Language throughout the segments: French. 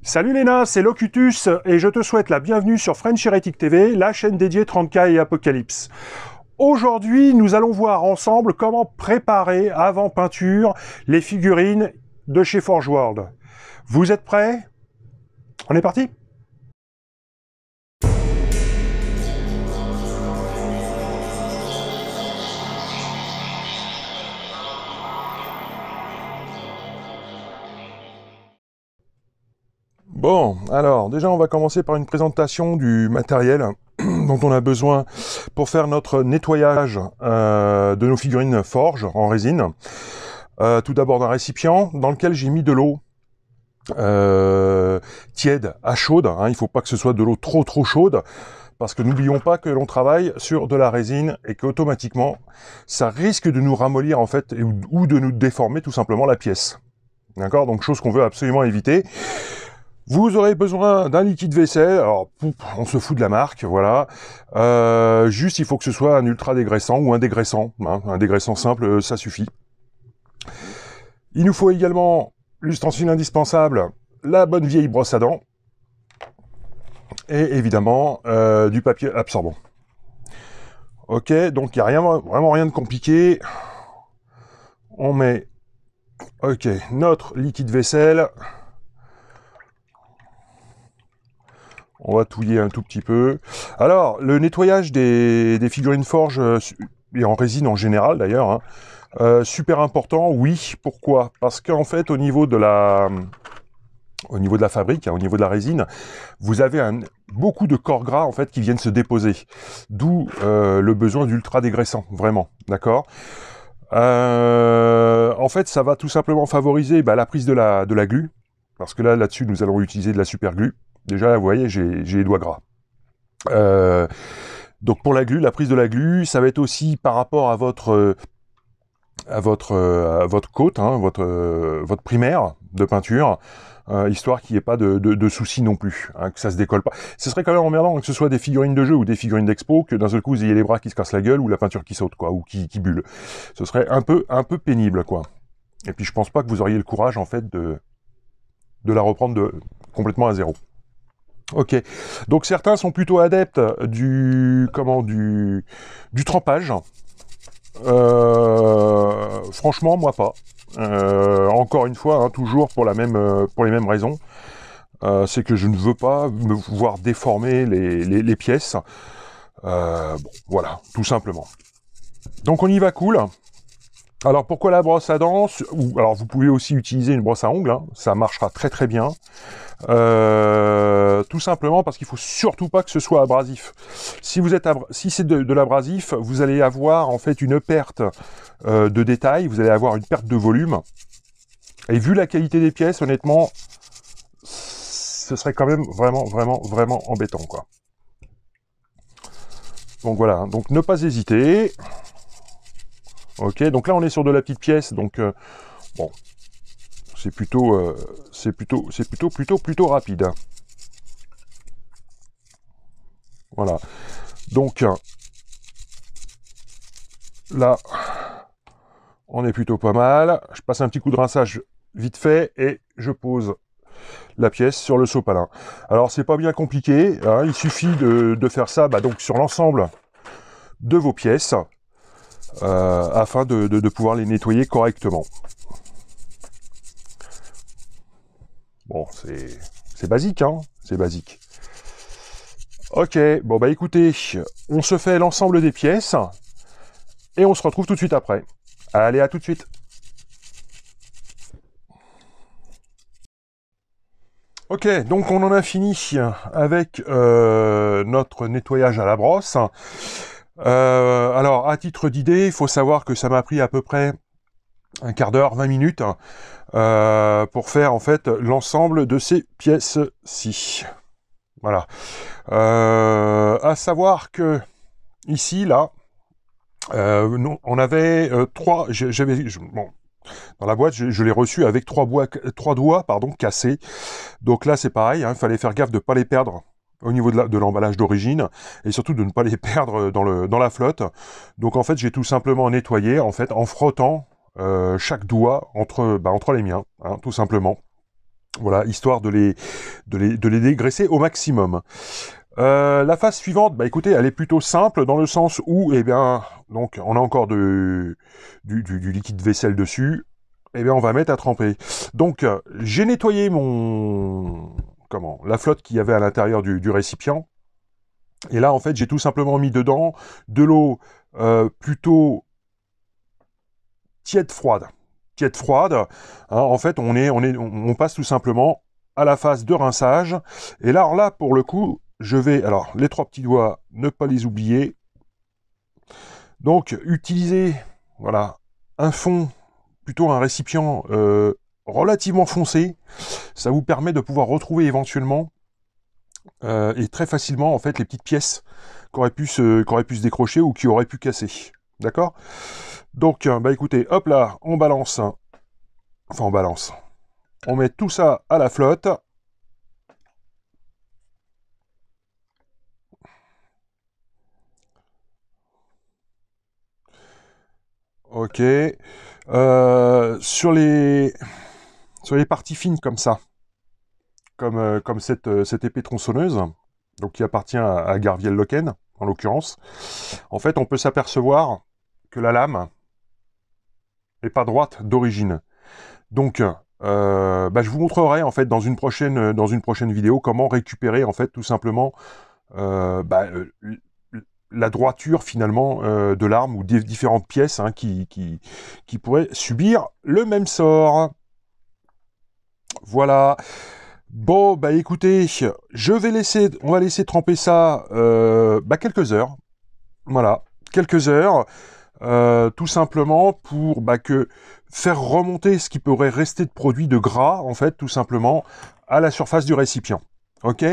Salut Léna, c'est Locutus et je te souhaite la bienvenue sur French Heretic TV, la chaîne dédiée 30K et Apocalypse. Aujourd'hui, nous allons voir ensemble comment préparer avant peinture les figurines de chez Forge World. Vous êtes prêts? On est parti? Bon, alors déjà on va commencer par une présentation du matériel dont on a besoin pour faire notre nettoyage de nos figurines forge en résine. Tout d'abord d'un récipient dans lequel j'ai mis de l'eau tiède à chaude, hein. Il ne faut pas que ce soit de l'eau trop chaude, parce que n'oublions pas que l'on travaille sur de la résine et qu'automatiquement ça risque de nous ramollir en fait ou de nous déformer tout simplement la pièce. D'accord? Donc chose qu'on veut absolument éviter. Vous aurez besoin d'un liquide vaisselle, alors on se fout de la marque, voilà. Juste il faut que ce soit un ultra dégraissant ou un dégraissant, hein. Un dégraissant simple, ça suffit. Il nous faut également l'ustensile indispensable, la bonne vieille brosse à dents, et évidemment du papier absorbant. Ok, donc il n'y a vraiment rien de compliqué. On met notre liquide vaisselle. On va touiller un tout petit peu. Alors, le nettoyage des figurines forge, et en résine en général d'ailleurs, hein, super important, oui. Pourquoi? Parce qu'en fait, au niveau de la fabrique, hein, au niveau de la résine, vous avez beaucoup de corps gras en fait qui viennent se déposer. D'où le besoin d'ultra dégraissant, vraiment, d'accord? En fait, ça va tout simplement favoriser la prise de la glu, parce que là-dessus, nous allons utiliser de la super glue. Déjà, là, vous voyez, j'ai les doigts gras. Donc pour la glu, la prise de la glu, ça va être aussi par rapport à votre coat, hein, votre primaire de peinture, histoire qu'il n'y ait pas de soucis non plus, hein, que ça se décolle pas. Ce serait quand même emmerdant que ce soit des figurines de jeu ou des figurines d'expo, que d'un seul coup vous ayez les bras qui se cassent la gueule ou la peinture qui saute, quoi, ou qui bulle. Ce serait un peu pénible, quoi. Et puis je pense pas que vous auriez le courage en fait de la reprendre complètement à zéro. Ok, donc certains sont plutôt adeptes du trempage. Franchement, moi pas. Encore une fois, hein, toujours pour les mêmes raisons. C'est que je ne veux pas me voir déformer les pièces. Bon, voilà, tout simplement. Donc on y va cool. Alors pourquoi la brosse à dents? Alors vous pouvez aussi utiliser une brosse à ongles, hein, ça marchera très bien. Tout simplement parce qu'il faut surtout pas que ce soit abrasif. Si c'est de l'abrasif, vous allez avoir en fait une perte de détail, vous allez avoir une perte de volume. Et vu la qualité des pièces, honnêtement, ce serait quand même vraiment embêtant, quoi. Donc voilà, donc ne pas hésiter. Ok, donc là on est sur de la petite pièce, donc bon, c'est plutôt rapide. Voilà. Donc là, on est plutôt pas mal. Je passe un petit coup de rinçage vite fait et je pose la pièce sur le sopalin. Alors c'est pas bien compliqué, hein, il suffit de faire ça donc sur l'ensemble de vos pièces afin de pouvoir les nettoyer correctement. Bon, c'est basique, hein, c'est basique. Ok, bon écoutez, on se fait l'ensemble des pièces et on se retrouve tout de suite après. Allez, à tout de suite. Ok, donc on en a fini avec notre nettoyage à la brosse. Alors, à titre d'idée, il faut savoir que ça m'a pris à peu près un quart d'heure, 20 minutes, pour faire en fait l'ensemble de ces pièces-ci. Voilà. À savoir que ici, là, on avait trois. Bon, dans la boîte, je l'ai reçu avec trois doigts, cassés. Donc là, c'est pareil. Il fallait faire gaffe de ne pas les perdre au niveau de l'emballage d'origine et surtout de ne pas les perdre dans la flotte. Donc en fait, j'ai tout simplement nettoyé en fait en frottant chaque doigt entre les miens, hein, tout simplement. Voilà, histoire de les dégraisser au maximum. La phase suivante, bah écoutez, elle est plutôt simple dans le sens où, eh bien, donc on a encore du liquide vaisselle dessus. Eh bien, on va mettre à tremper. Donc, j'ai nettoyé la flotte qu'il y avait à l'intérieur du récipient. Et là, en fait, j'ai tout simplement mis dedans de l'eau plutôt tiède froide. Tiède froide. Hein, en fait, on passe tout simplement à la phase de rinçage. Et là, alors là, pour le coup, je vais, alors, les 3 petits doigts, ne pas les oublier. Donc, utiliser, voilà, un fond, plutôt un récipient relativement foncé. Ça vous permet de pouvoir retrouver éventuellement et très facilement, en fait, les petites pièces qui auraient pu se décrocher ou qui auraient pu casser. D'accord? Donc, bah écoutez, hop là, on balance. Enfin, on balance. On met tout ça à la flotte. Ok. Sur les parties fines comme ça, comme cette épée tronçonneuse, donc qui appartient à Garviel-Loken, en l'occurrence, en fait, on peut s'apercevoir que la lame n'est pas droite d'origine. Donc, bah, je vous montrerai en fait dans une prochaine vidéo comment récupérer en fait tout simplement bah, la droiture finalement de l'arme ou des différentes pièces hein, qui pourraient subir le même sort. Voilà. Bon, bah écoutez, on va laisser tremper ça bah, quelques heures. Voilà, quelques heures. Tout simplement pour bah, faire remonter ce qui pourrait rester de produit de gras, en fait, tout simplement, à la surface du récipient. Ok,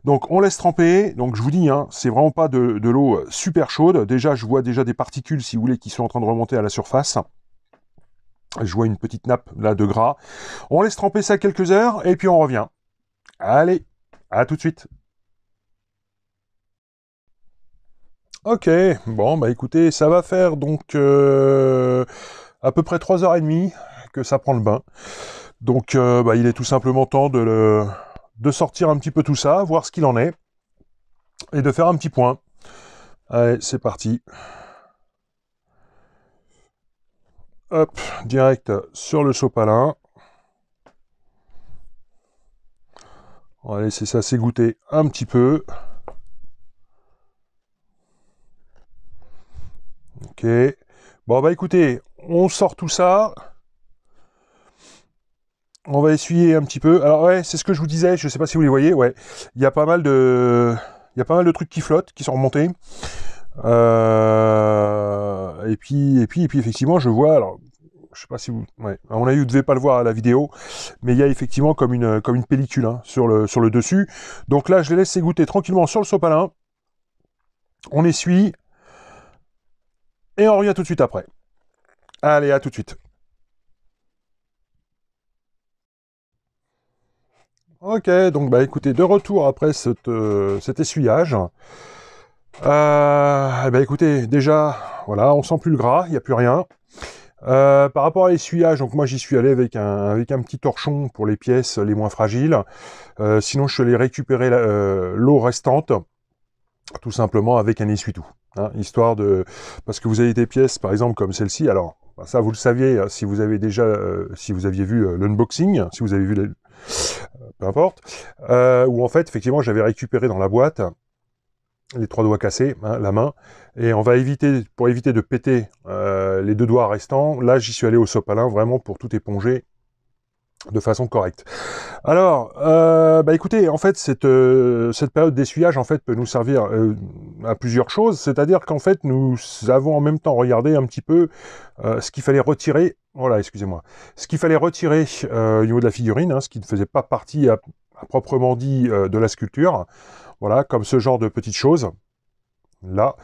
donc on laisse tremper. Donc je vous dis, hein, c'est vraiment pas de l'eau super chaude. Déjà, je vois déjà des particules, si vous voulez, qui sont en train de remonter à la surface. Je vois une petite nappe là de gras. On laisse tremper ça quelques heures et puis on revient. Allez, à tout de suite. Ok, bon bah écoutez, ça va faire donc à peu près 3h30 que ça prend le bain. Donc bah, il est tout simplement temps de sortir un petit peu tout ça, voir ce qu'il en est, et de faire un petit point. Allez, c'est parti. Hop, direct sur le sopalin. On va laisser ça s'égoutter un petit peu. Ok. Bon bah écoutez, on sort tout ça. On va essuyer un petit peu. Alors ouais, c'est ce que je vous disais, je sais pas si vous les voyez, ouais. Il y a pas mal de trucs qui flottent, qui sont remontés. Et puis effectivement, je vois, alors, je sais pas si vous, ouais, à mon avis, vous devez pas le voir à la vidéo, mais il y a effectivement comme une pellicule hein, sur le dessus. Donc là, je les laisse s'égoutter tranquillement sur le sopalin. On essuie et on revient tout de suite après. Allez, à tout de suite. Ok, donc bah écoutez, de retour après cet essuyage. Eh ben écoutez, déjà, voilà, on sent plus le gras, il n'y a plus rien. Par rapport à l'essuyage, donc moi j'y suis allé avec un petit torchon pour les pièces les moins fragiles. Sinon je suis allé récupérer l'eau restante, tout simplement avec un essuie-tout. Hein, histoire de... Parce que vous avez des pièces, par exemple, comme celle-ci, alors, ça vous le saviez, si vous avez déjà, si vous aviez vu l'unboxing, si vous avez vu peu importe, où en fait, effectivement, j'avais récupéré dans la boîte les 3 doigts cassés, hein, la main, et on va pour éviter de péter les 2 doigts restants, là j'y suis allé au sopalin vraiment pour tout éponger de façon correcte. Alors, bah écoutez, en fait cette période d'essuyage en fait peut nous servir à plusieurs choses, c'est-à-dire qu'en fait nous avons en même temps regardé un petit peu ce qu'il fallait retirer, voilà, excusez-moi, ce qu'il fallait retirer au niveau de la figurine, hein, ce qui ne faisait pas partie à proprement dit de la sculpture. Voilà, comme ce genre de petites choses. Là,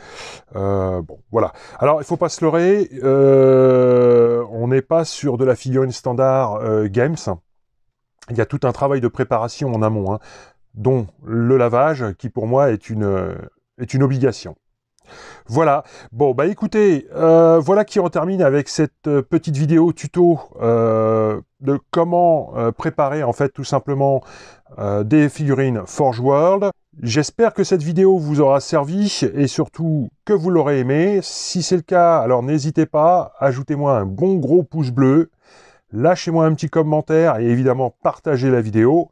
bon, voilà. Alors, il faut pas se leurrer, on n'est pas sur de la figurine standard Games. Il y a tout un travail de préparation en amont, hein, dont le lavage, qui pour moi est une obligation. Voilà, bon bah écoutez, voilà qui en termine avec cette petite vidéo tuto de comment préparer en fait tout simplement des figurines Forge World. J'espère que cette vidéo vous aura servi et surtout que vous l'aurez aimé. Si c'est le cas, alors n'hésitez pas, ajoutez-moi un bon gros pouce bleu, lâchez-moi un petit commentaire et évidemment partagez la vidéo.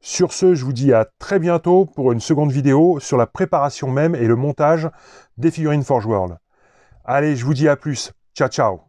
Sur ce, je vous dis à très bientôt pour une seconde vidéo sur la préparation même et le montage des figurines Forge World. Allez, je vous dis à plus. Ciao, ciao.